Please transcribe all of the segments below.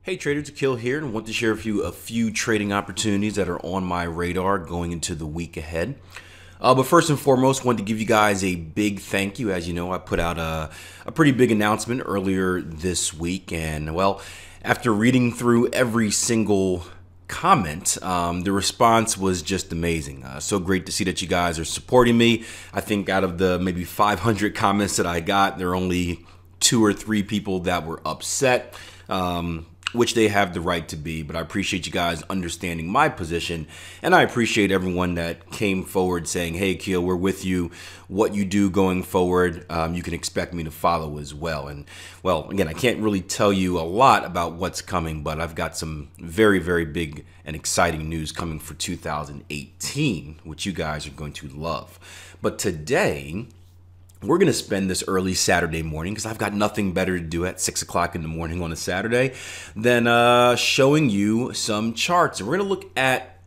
Hey traders, Akil here, and want to share with you a few trading opportunities that are on my radar going into the week ahead. But first and foremost, wanted to give you guys a big thank you. As you know, I put out a pretty big announcement earlier this week, and well, after reading through every single comment, the response was just amazing. So great to see that you guys are supporting me. I think out of the maybe 500 comments that I got, there are only 2 or 3 people that were upset. Which they have the right to be, but I appreciate you guys understanding my position, and I appreciate everyone that came forward saying, hey Akil, we're with you. What you do going forward, you can expect me to follow as well. And well, again, I can't really tell you a lot about what's coming, but I've got some very, very big and exciting news coming for 2018, which you guys are going to love. But today, we're going to spend this early Saturday morning, because I've got nothing better to do at 6 o'clock in the morning on a Saturday than showing you some charts. And we're going to look at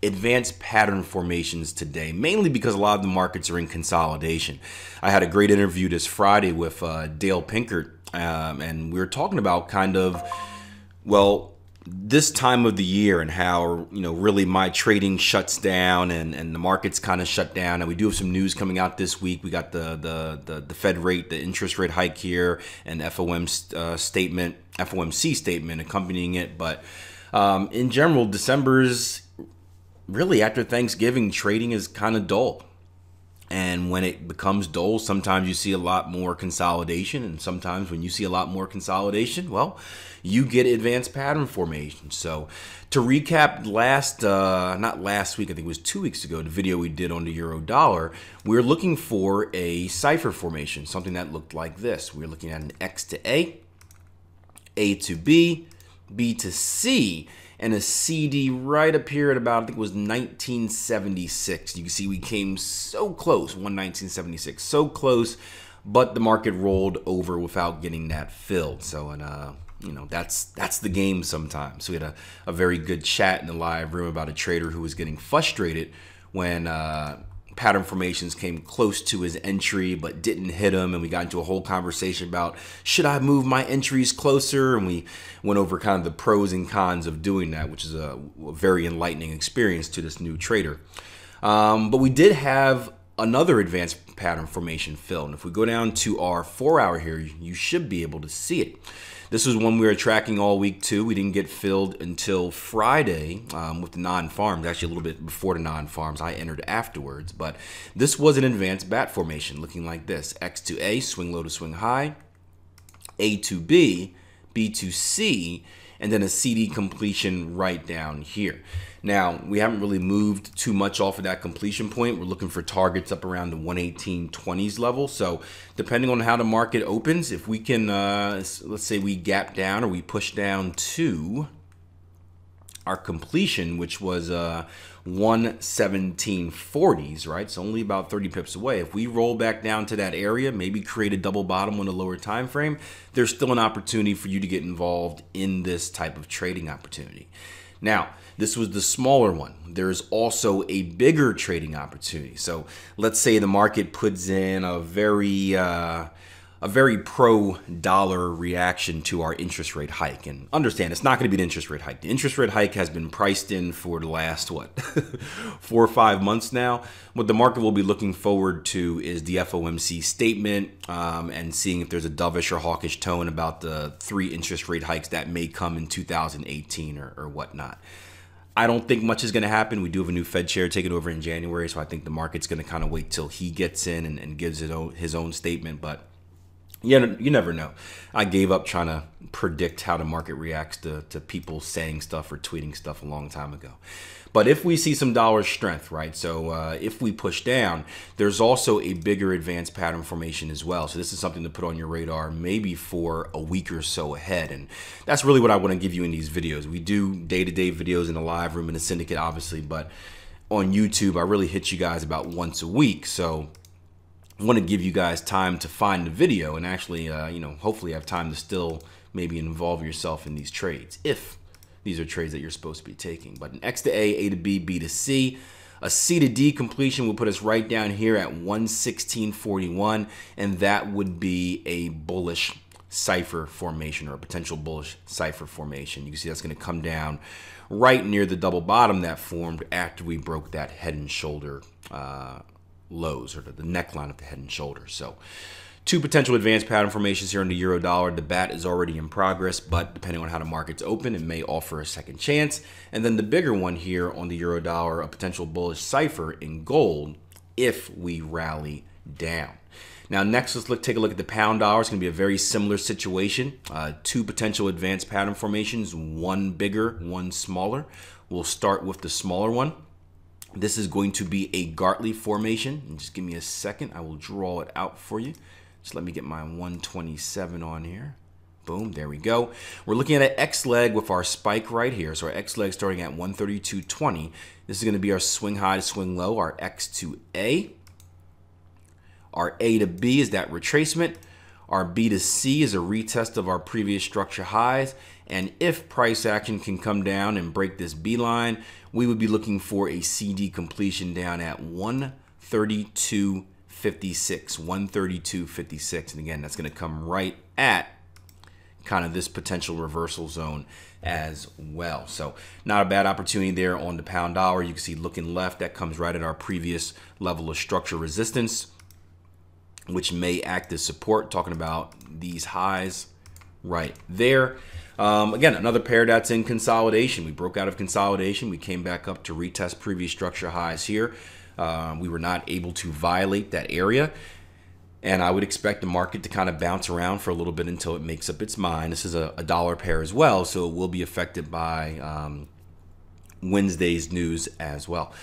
advanced pattern formations today, mainly because a lot of the markets are in consolidation. I had a great interview this Friday with Dale Pinkert, and we were talking about kind of, well, this time of the year and how, really my trading shuts down and the markets kind of shut down. And we do have some news coming out this week. We got the Fed rate, the interest rate hike here, and FOMC statement accompanying it. But in general, December's really, after Thanksgiving, trading is kind of dull. And when it becomes dull, sometimes you see a lot more consolidation. And sometimes when you see a lot more consolidation, well, you get advanced pattern formation. So to recap not last week, I think it was 2 weeks ago, the video we did on the euro dollar, we were looking for a cipher formation, something that looked like this. We were looking at an X to A to B, B to C, and a CD right up here at about, I think it was 1976. You can see we came so close, 1976, so close, but the market rolled over without getting that filled. So, and that's the game sometimes. So we had a very good chat in the live room about a trader who was getting frustrated when pattern formations came close to his entry but didn't hit him, and we got into a whole conversation about, should I move my entries closer? And we went over kind of the pros and cons of doing that, which is a very enlightening experience to this new trader. But we did have another advanced pattern formation fill, and if we go down to our 4-hour here, you should be able to see it. This was one we were tracking all week too. We didn't get filled until Friday with the non-farms, actually a little bit before the non-farms. I entered afterwards, but this was an advanced bat formation looking like this. X to A, swing low to swing high, A to B, B to C, and then a CD completion right down here. Now, we haven't really moved too much off of that completion point. We're looking for targets up around the 118.20s level. So depending on how the market opens, if we can, let's say we gap down or we push down to our completion, which was 117.40s, right? So only about 30 pips away. If we roll back down to that area, maybe create a double bottom on the lower time frame, there's still an opportunity for you to get involved in this type of trading opportunity. Now, this was the smaller one. There's also a bigger trading opportunity. So let's say the market puts in a very pro-dollar reaction to our interest rate hike. And understand, it's not going to be an interest rate hike. The interest rate hike has been priced in for the last, 4 or 5 months now. What the market will be looking forward to is the FOMC statement and seeing if there's a dovish or hawkish tone about the 3 interest rate hikes that may come in 2018 or whatnot. I don't think much is going to happen. We do have a new Fed chair taking over in January, so I think the market's going to kind of wait till he gets in and gives his own statement. But you never know. I gave up trying to predict how the market reacts to people saying stuff or tweeting stuff a long time ago. But if we see some dollar strength, right? So if we push down, there's also a bigger advanced pattern formation as well. So this is something to put on your radar maybe for a week or so ahead. And that's really what I want to give you in these videos. We do day-to-day videos in the live room in the syndicate, obviously, but on YouTube, I really hit you guys about once a week. So I want to give you guys time to find the video and actually, hopefully have time to still maybe involve yourself in these trades, if these are trades that you're supposed to be taking. But an X to A, A to B, B to C, a C to D completion will put us right down here at 116.41, and that would be a bullish cipher formation, or a potential bullish cipher formation. You can see that's going to come down right near the double bottom that formed after we broke that head and shoulder lows, or the neckline of the head and shoulders. So two potential advanced pattern formations here in the euro dollar. The bat is already in progress, but depending on how the market's open, it may offer a second chance. And then the bigger one here on the euro dollar, a potential bullish cipher in gold if we rally down. Now next, let's take a look at the pound dollar. It's going to be a very similar situation. Two potential advanced pattern formations, one bigger, one smaller. We'll start with the smaller one. This is going to be a Gartley formation. And just give me a second. I will draw it out for you. Just let me get my 127 on here. Boom, there we go. We're looking at an X leg with our spike right here. So our X leg starting at 132.20. This is going to be our swing high to swing low, our X to A. Our A to B is that retracement. Our B to C is a retest of our previous structure highs. And if price action can come down and break this B line, we would be looking for a CD completion down at 132.56, 132.56. And again, that's going to come right at kind of this potential reversal zone as well. So not a bad opportunity there on the pound dollar. You can see looking left, that comes right at our previous level of structure resistance, which may act as support, talking about these highs right there. Again, another pair that's in consolidation. We broke out of consolidation. We came back up to retest previous structure highs here. We were not able to violate that area. And I would expect the market to kind of bounce around for a little bit until it makes up its mind. This is a dollar pair as well, so it will be affected by Wednesday's news as well.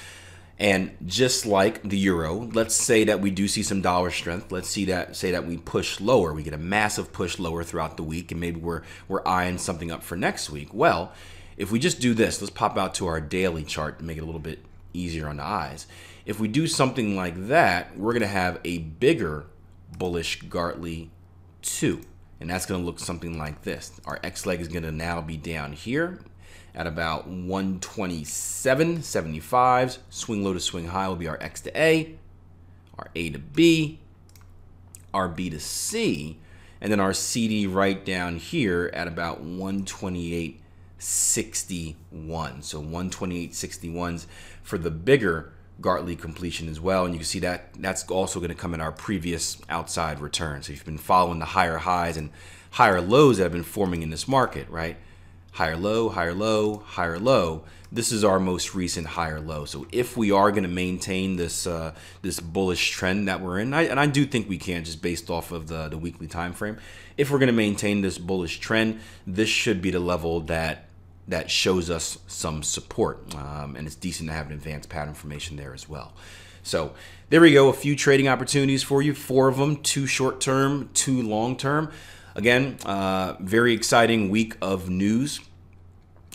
And just like the euro, let's say that we do see some dollar strength. Let's say that we push lower. We get a massive push lower throughout the week, and maybe we're eyeing something up for next week. Well, if we just do this, let's pop out to our daily chart to make it a little bit easier on the eyes. If we do something like that, we're going to have a bigger bullish Gartley 2, and that's going to look something like this. Our X leg is going to now be down here at about 127.75. Swing low to swing high will be our X to A, our A to B, our B to C, and then our CD right down here at about 128.61. So 128.61s for the bigger Gartley completion as well. And you can see that that's also going to come in our previous outside return. So you've been following the higher highs and higher lows that have been forming in this market, right? Higher low, higher low, higher low. This is our most recent higher low. So if we are going to maintain this this bullish trend that we're in, and I do think we can, just based off of the weekly time frame, if we're going to maintain this bullish trend, this should be the level that shows us some support, and it's decent to have an advanced pattern formation there as well. So there we go, a few trading opportunities for you, 4 of them, 2 short-term, 2 long-term. Again, very exciting week of news,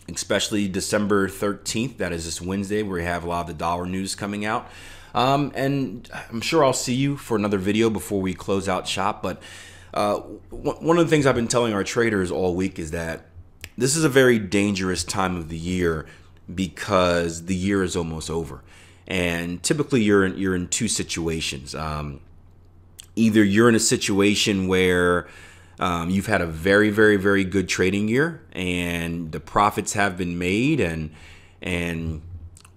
especially December 13th. That is this Wednesday, where we have a lot of the dollar news coming out. And I'm sure I'll see you for another video before we close out shop. But one of the things I've been telling our traders all week is that this is a very dangerous time of the year because the year is almost over. And typically you're in 2 situations. Either you're in a situation where you've had a very, very, very good trading year and the profits have been made, and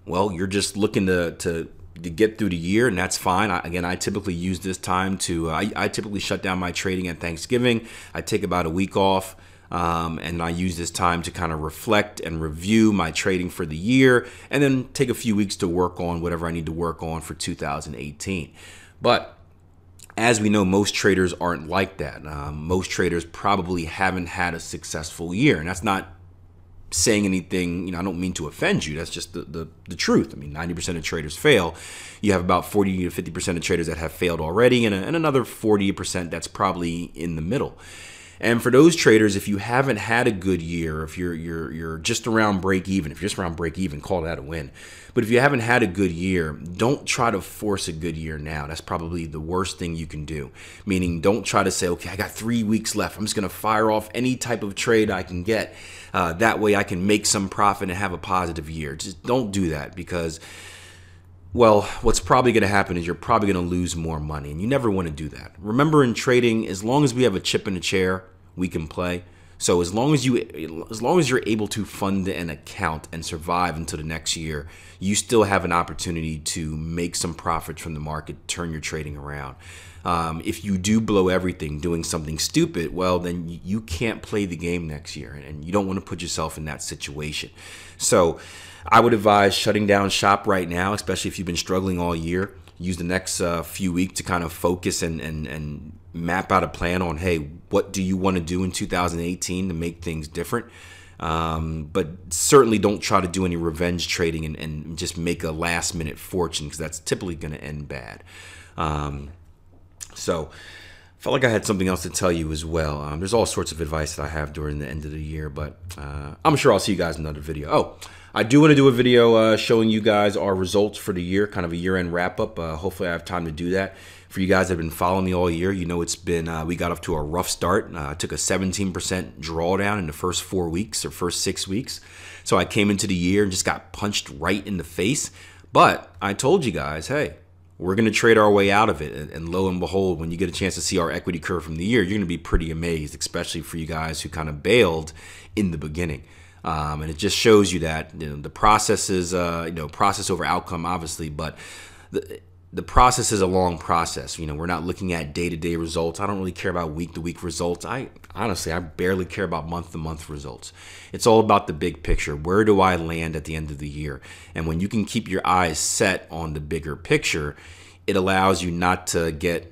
well, you're just looking to get through the year, and that's fine. I typically use this time to, I typically shut down my trading at Thanksgiving. I take about a week off, and I use this time to kind of reflect and review my trading for the year, and then take a few weeks to work on whatever I need to work on for 2018. But as we know, most traders aren't like that. Most traders probably haven't had a successful year, and that's not saying anything, you know, I don't mean to offend you. That's just the truth. I mean, 90% of traders fail. You have about 40 to 50% of traders that have failed already, and another 40% that's probably in the middle. And for those traders, if you haven't had a good year, if you're just around break even, if you're just around break even, call that a win. But if you haven't had a good year, don't try to force a good year now. That's probably the worst thing you can do. Meaning, don't try to say, okay, I got 3 weeks left. I'm just going to fire off any type of trade I can get. That way I can make some profit and have a positive year. Just don't do that, because, well, what's probably going to happen is you're probably going to lose more money, and you never want to do that. Remember, in trading, as long as we have a chip in the chair, we can play. So as long as you're able to fund an account and survive until the next year, you still have an opportunity to make some profits from the market, turn your trading around. If you do blow everything doing something stupid, well, then you can't play the game next year, and you don't want to put yourself in that situation. So I would advise shutting down shop right now, especially if you've been struggling all year. Use the next few weeks to kind of focus and map out a plan on, hey, what do you want to do in 2018 to make things different? But certainly don't try to do any revenge trading and just make a last minute fortune, because that's typically going to end bad. So I felt like I had something else to tell you as well. There's all sorts of advice that I have during the end of the year, but I'm sure I'll see you guys in another video. Oh, I do want to do a video showing you guys our results for the year, kind of a year-end wrap-up. Hopefully I have time to do that. For you guys that have been following me all year, you know it's been, we got off to a rough start. I took a 17% drawdown in the first 4 weeks or first 6 weeks. So I came into the year and just got punched right in the face. But I told you guys, hey, we're going to trade our way out of it. And lo and behold, when you get a chance to see our equity curve from the year, you're going to be pretty amazed, especially for you guys who kind of bailed in the beginning. And it just shows you that, you know, the process is, process over outcome, obviously, but the process is a long process. You know, we're not looking at day-to-day results. I don't really care about week-to-week results. Honestly, I barely care about month-to-month results. It's all about the big picture. Where do I land at the end of the year? And when you can keep your eyes set on the bigger picture, it allows you not to get,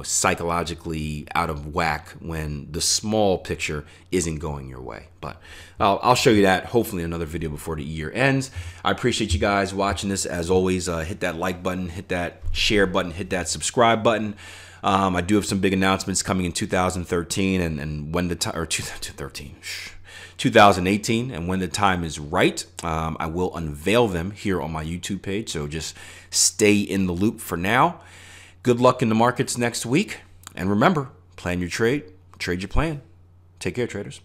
psychologically out of whack when the small picture isn't going your way. But I'll show you that hopefully in another video before the year ends. I appreciate you guys watching this. As always, hit that like button, hit that share button, hit that subscribe button. I do have some big announcements coming in 2013 and when the time, or 2018, and when the time is right, I will unveil them here on my YouTube page. So just stay in the loop for now. Good luck in the markets next week. And remember, plan your trade, trade your plan. Take care, traders.